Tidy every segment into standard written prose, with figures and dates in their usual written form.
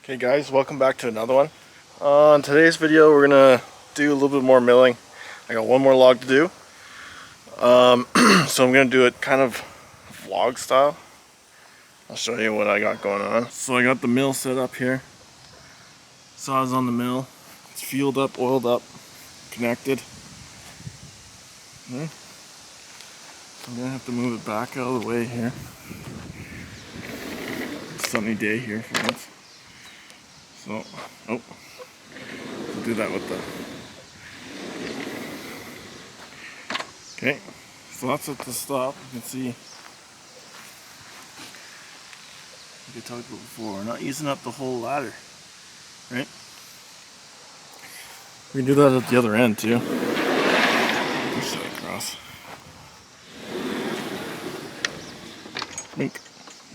Okay guys, welcome back to another one. In today's video we're gonna do a little bit more milling. I got one more log to do. So I'm gonna do it kind of vlog style. I'll show you what I got going on. So I got the mill set up here. Saw's on the mill. It's fueled up, oiled up, connected. I'm gonna have to move it back out of the way here. Sunny day here for once. So, I'll do that with the... Okay, so that's at the stop. You can see, like I talked about before, we're not using up the whole ladder, right? We can do that at the other end too. Push that across.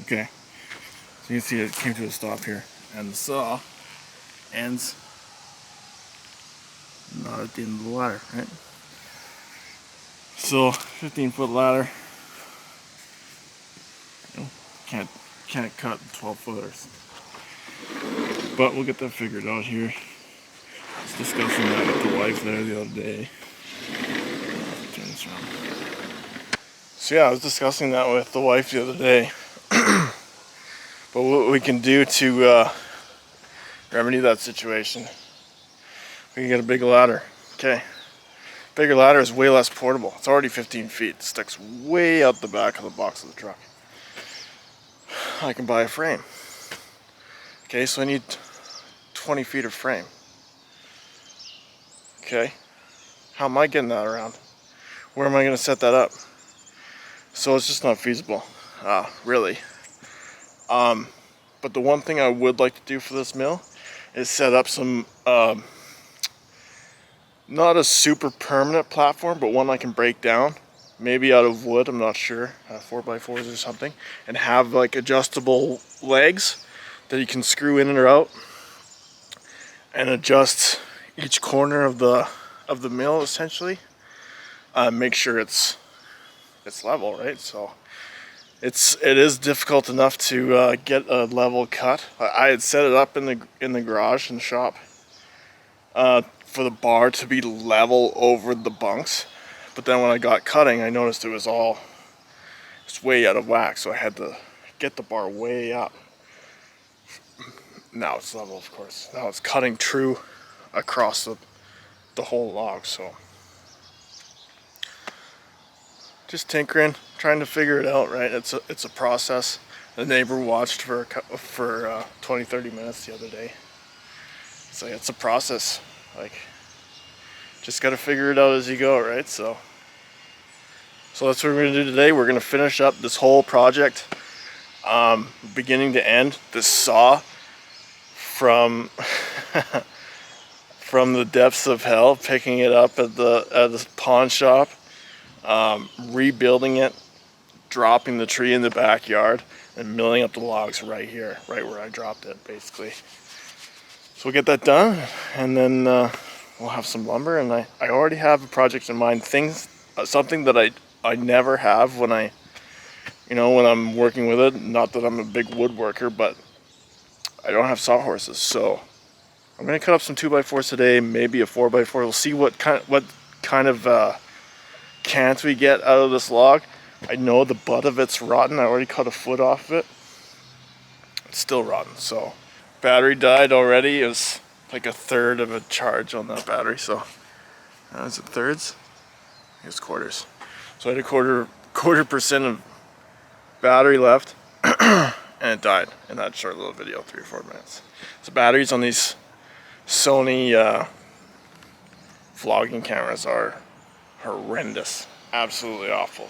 Okay, so you can see it came to a stop here, and the saw ends not at the end of the ladder, right? So 15-foot ladder, you know, can't cut 12-footers, but we'll get that figured out here. I was discussing that with the wife there the other day. Turn this around. So yeah, I was discussing that with the wife the other day. But what we can do to remedy that situation, we can get a big ladder. Okay, bigger ladder is way less portable. It's already 15 feet. It sticks way out the back of the box of the truck. I can buy a frame. Okay, so I need 20 feet of frame. Okay, how am I getting that around? Where am I going to set that up? So it's just not feasible, really. But the one thing I would like to do for this mill is set up some, not a super permanent platform, but one I can break down, maybe out of wood, I'm not sure, 4x4s or something, and have like adjustable legs that you can screw in or out and adjust each corner of the mill essentially. Make sure it's level, right? So it is difficult enough to get a level cut. I had set it up in the garage in the shop for the bar to be level over the bunks, but then when I got cutting, I noticed it's way out of whack, so I had to get the bar way up. Now it's level, of course. Now it's cutting true across the whole log. So just tinkering, trying to figure it out, right? It's a process. The neighbor watched for 20-30 minutes the other day. So it's a process. Like, just gotta figure it out as you go, right? So that's what we're gonna do today. We're gonna finish up this whole project, beginning to end. This saw from from the depths of hell, picking it up at the pawn shop. Rebuilding it, dropping the tree in the backyard, and milling up the logs right here, right where I dropped it, basically. So we'll get that done, and then we'll have some lumber, and I already have a project in mind. Something that I never have when when I'm working with it. Not that I'm a big woodworker, but I don't have sawhorses, so I'm gonna cut up some 2x4s today, maybe a 4x4. We'll see what kind of cans we get out of this log. I know the butt of it's rotten. I already cut a foot off of it. It's still rotten. So battery died already. It was like a third of a charge on that battery. So is it thirds? It's quarters. So I had a quarter percent of battery left, and it died in that short little video, 3 or 4 minutes. So batteries on these Sony vlogging cameras are horrendous, absolutely awful.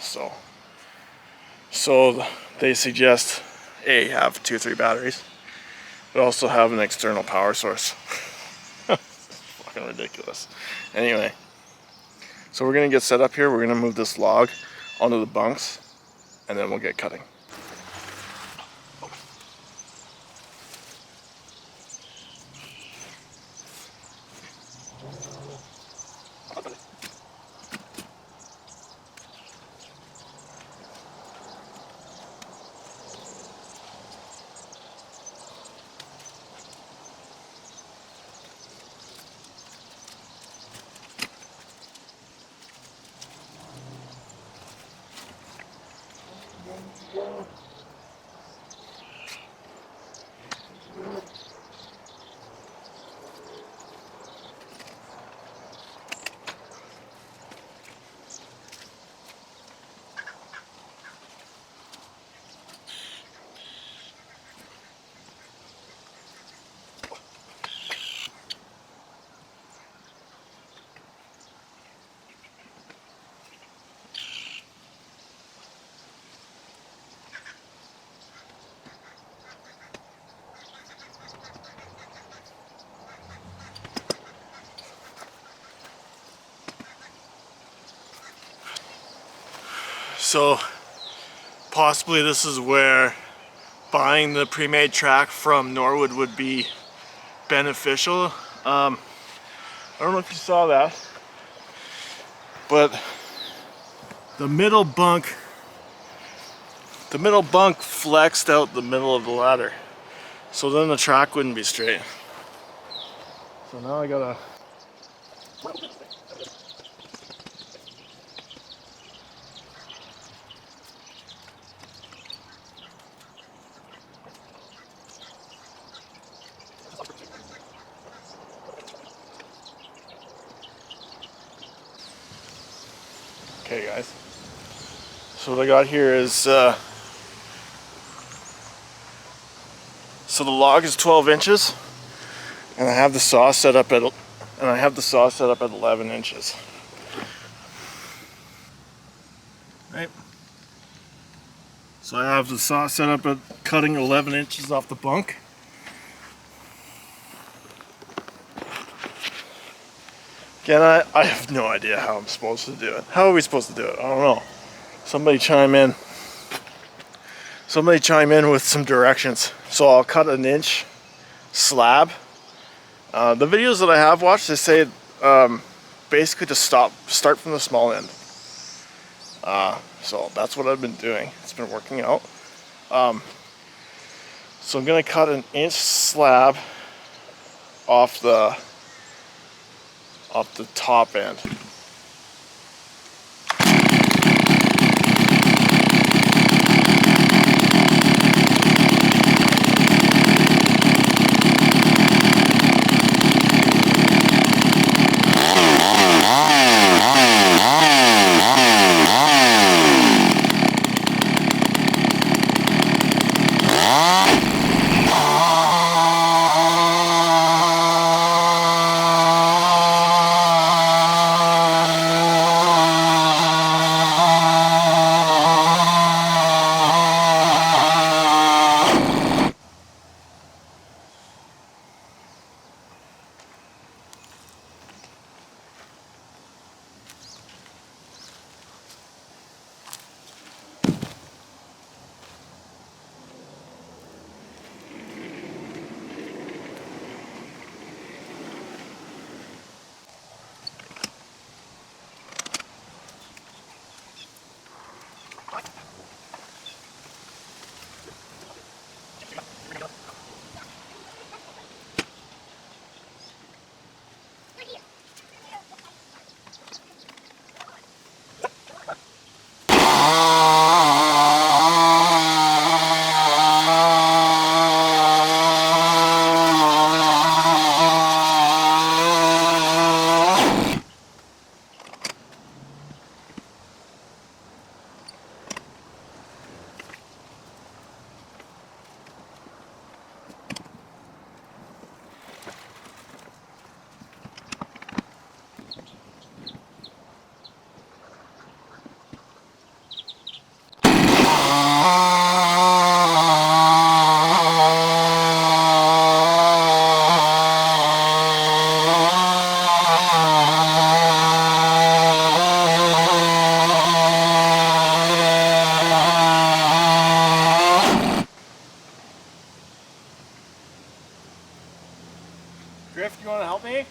So they suggest have 2 or 3 batteries, but also have an external power source. Fucking ridiculous. Anyway, so we're gonna get set up here. We're gonna move this log onto the bunks, and then we'll get cutting. So possibly this is where buying the pre-made track from Norwood would be beneficial. I don't know if you saw that, but the middle bunk flexed out the middle of the ladder, so then the track wouldn't be straight. So now I gotta Okay guys, so what I got here is so the log is 12 inches and I have the saw set up at 11 inches. Right. So I have the saw set up at cutting 11 inches off the bunk. Again, I have no idea how I'm supposed to do it. How are we supposed to do it? I don't know. Somebody chime in. Somebody chime in with some directions. So I'll cut an inch slab. The videos that I have watched, they say basically to start from the small end. So that's what I've been doing. It's been working out. So I'm gonna cut an inch slab off the top end. Griff, you want to help me? Can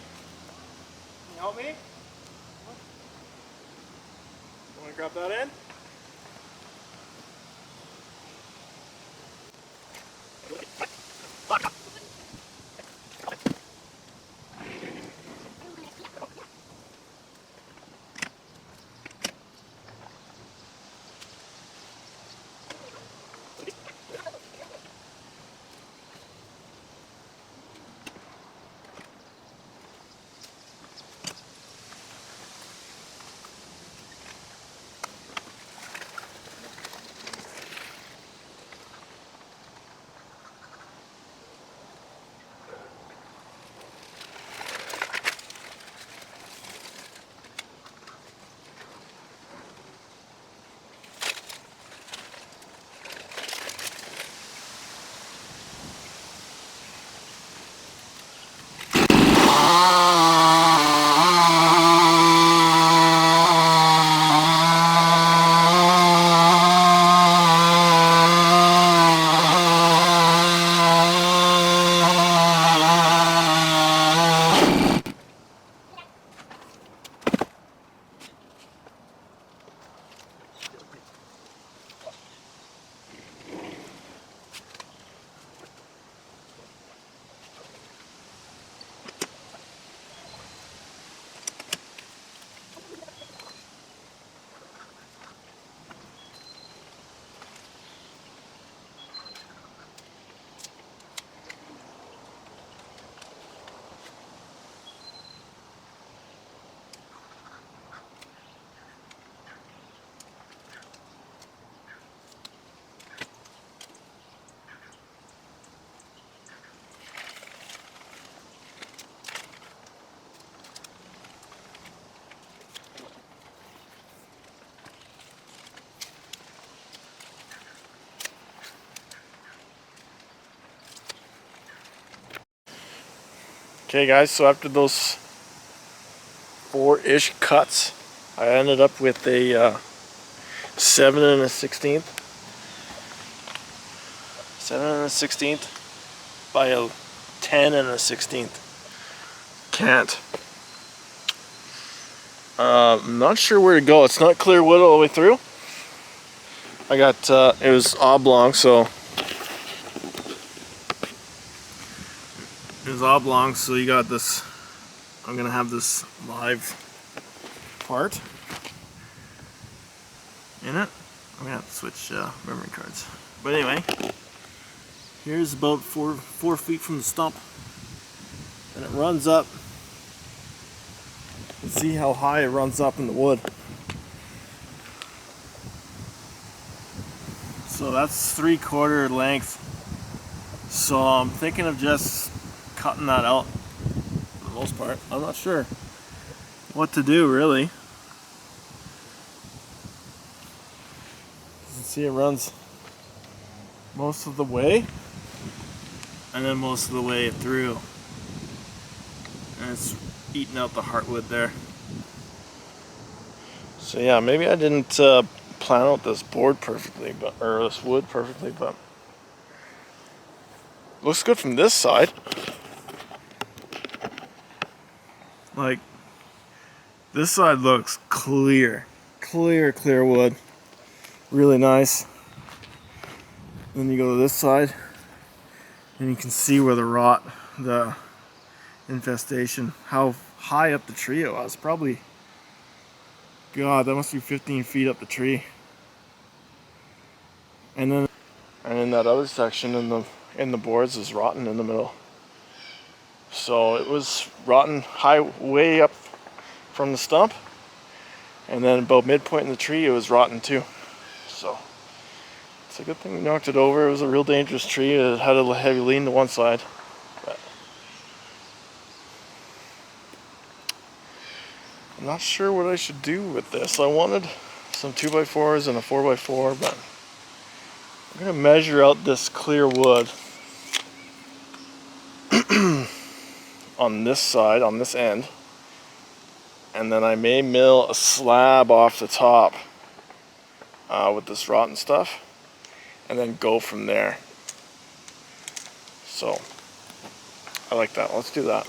you help me? You want to grab that in? Okay guys, so after those 4-ish cuts, I ended up with a 7 1/16 by a 10 1/16 cant. I'm not sure where to go. It's not clear wood all the way through. I got, it was oblong, so you got this, I'm gonna have this live part in it. I'm gonna have to switch memory cards. But anyway, here's about four feet from the stump, and it runs up. You can see how high it runs up in the wood. So that's 3/4 length. So I'm thinking of just cutting that out for the most part. I'm not sure what to do really. You can see it runs most of the way and then most of the way through. And it's eating out the heartwood there. So yeah, maybe I didn't plan out this board perfectly, or this wood perfectly, but looks good from this side. Like, this side looks clear wood, really nice. Then you go to this side, and you can see where the infestation, how high up the tree it was. Probably, God, that must be 15 feet up the tree. And then that other section in the boards is rotten in the middle. So it was rotten way up from the stump, and then about midpoint in the tree it was rotten too. So it's a good thing we knocked it over. It was a real dangerous tree. It had a heavy lean to one side. But I'm not sure what I should do with this. I wanted some 2x4s and a 4x4, but I'm gonna measure out this clear wood on this side, on this end, and then I may mill a slab off the top with this rotten stuff, and then go from there. So I like that. Let's do that.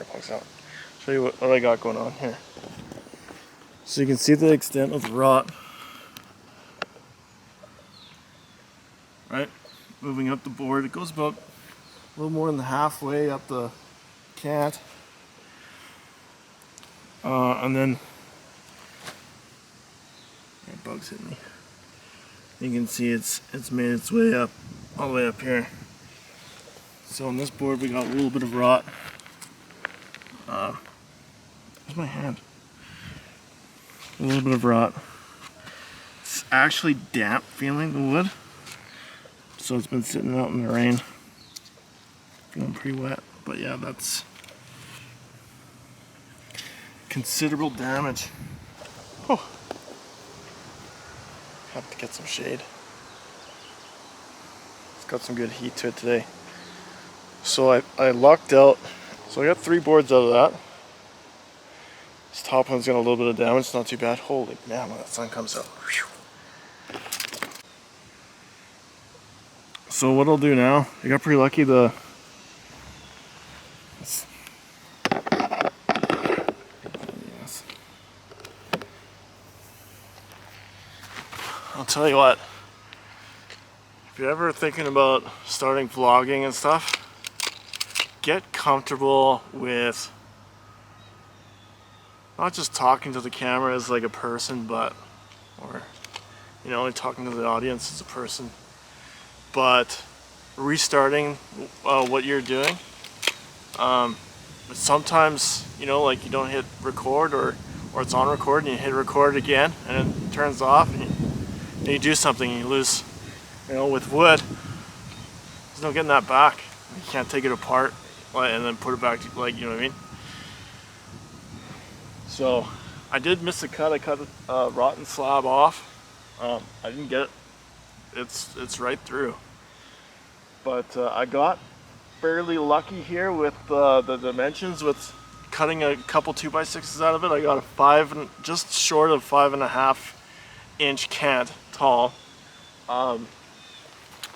earplugs out. Show you what I got going on here. So you can see the extent of the rot. Right? Moving up the board, it goes about a little more than halfway up the cant. And then bugs hit me. You can see it's made its way up, all the way up here. So on this board we got a little bit of rot. Where's my hand? A little bit of rot. It's actually damp feeling, the wood. So it's been sitting out in the rain. Feeling pretty wet, but yeah, that's considerable damage. Oh. Have to get some shade. It's got some good heat to it today. So I lucked out. So I got 3 boards out of that. This top one's got a little bit of damage. It's not too bad. Holy man, when that sun comes out. Whew. So what I'll do now, I got pretty lucky. I'll tell you what, if you're ever thinking about starting vlogging and stuff, get comfortable with not just talking to the camera as like a person, but, or, you know, talking to the audience as a person, but restarting what you're doing. But sometimes, you know, like you don't hit record, or it's on record and you hit record again and it turns off, and you do something and you lose. You know, with wood, there's no getting that back. You can't take it apart and then put it back to, like, you know what I mean? So I did miss a cut. I cut a rotten slab off. I didn't get it. It's right through. But I got fairly lucky here with the dimensions, with cutting a couple 2x6s out of it. I got a just short of 5.5 inch cant tall.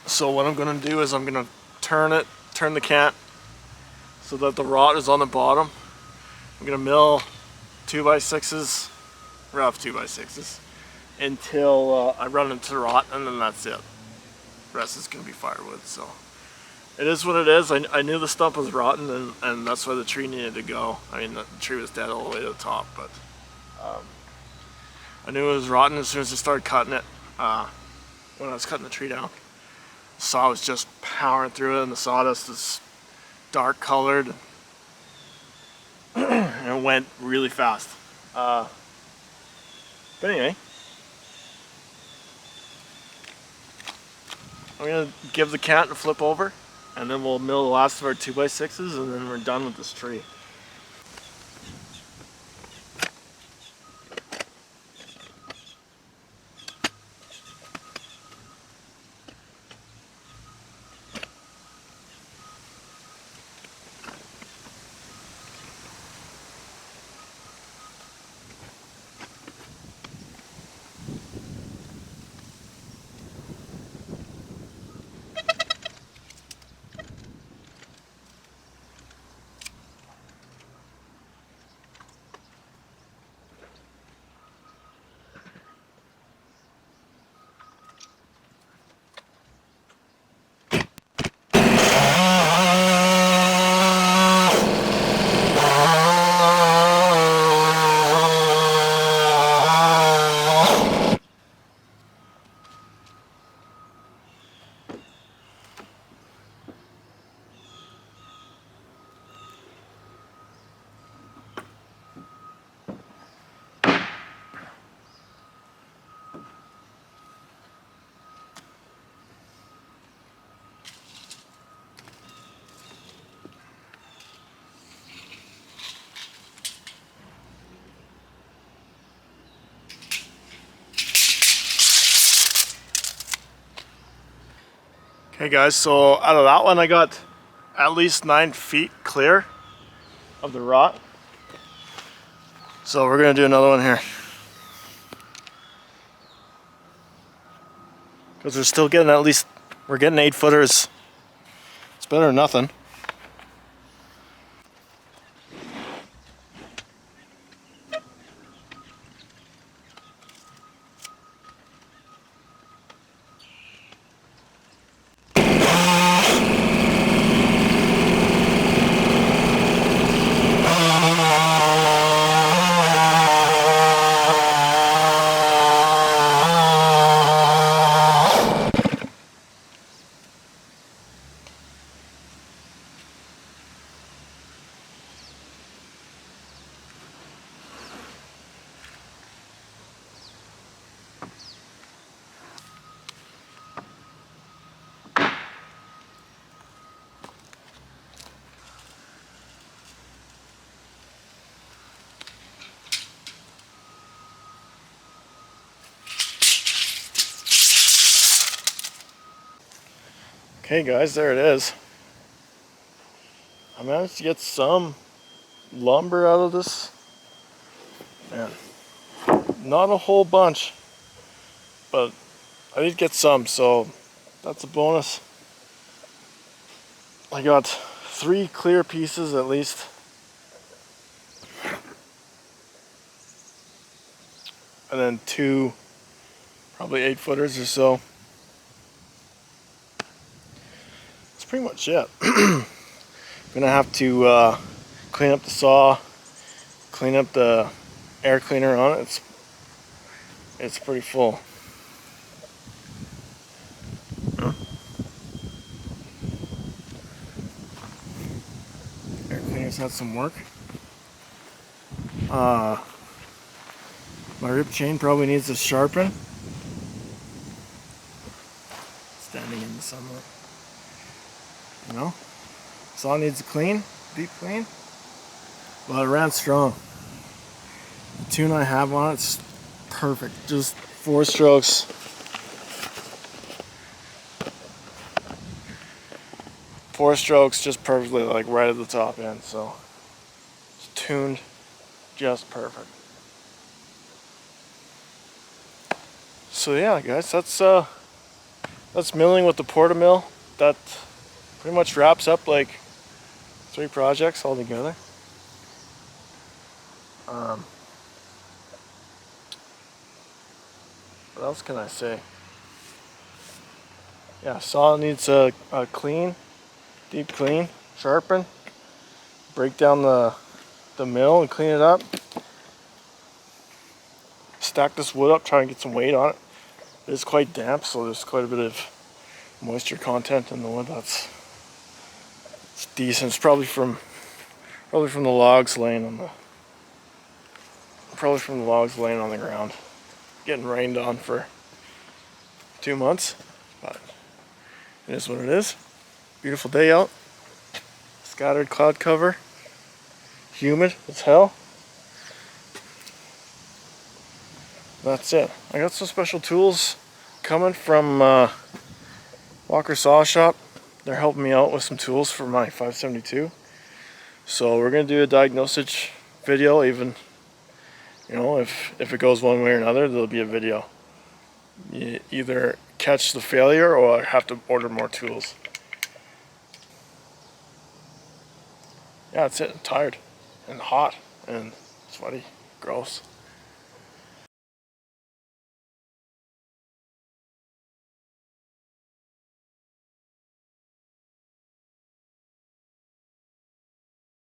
So what I'm gonna do is I'm gonna turn the cant so that the rot is on the bottom. I'm gonna mill 2x6s, rough 2x6s, until I run into rot, and then that's it. The rest is gonna be firewood. So it is what it is. I knew the stump was rotten, and that's why the tree needed to go. I mean, the tree was dead all the way to the top, but I knew it was rotten as soon as I started cutting it. When I was cutting the tree down, the saw was just powering through it, and the sawdust is dark colored, and it went really fast. But anyway, I'm gonna give the cant a flip over, and then we'll mill the last of our 2x6s, and then we're done with this tree. Okay guys, so out of that one I got at least 9 feet clear of the rot. So we're gonna do another one here, because we're still getting we're getting 8 footers. It's better than nothing. Okay guys, there it is. I managed to get some lumber out of this. Man, not a whole bunch, but I did get some, so that's a bonus. I got 3 clear pieces at least. And then 2, probably 8-footers or so. That's pretty much it. I'm gonna have to clean up the saw, clean up the air cleaner on it. It's pretty full. Air cleaner's had some work. My rib chain probably needs to sharpen. Standing in the sunlight. You know? Saw needs a clean, deep clean. But it ran strong. The tune I have on it's perfect. Just 4 strokes. 4 strokes just perfectly, like right at the top end. So it's tuned just perfect. So yeah, guys, that's milling with the Portamill. That pretty much wraps up like 3 projects all together. What else can I say? Yeah, saw needs a clean, deep clean, sharpen, break down the mill and clean it up. Stack this wood up, try and get some weight on it. It is quite damp, so there's quite a bit of moisture content in the wood. It's decent. It's probably from the logs laying on the ground, getting rained on for 2 months. But it is what it is. Beautiful day out. Scattered cloud cover. Humid as hell. That's it. I got some special tools coming from Walker Saw Shop. They're helping me out with some tools for my 572. So we're gonna do a diagnosis video. Even, you know, if it goes one way or another, there'll be a video. You either catch the failure or have to order more tools. Yeah, that's it. I'm tired and hot and sweaty. Gross.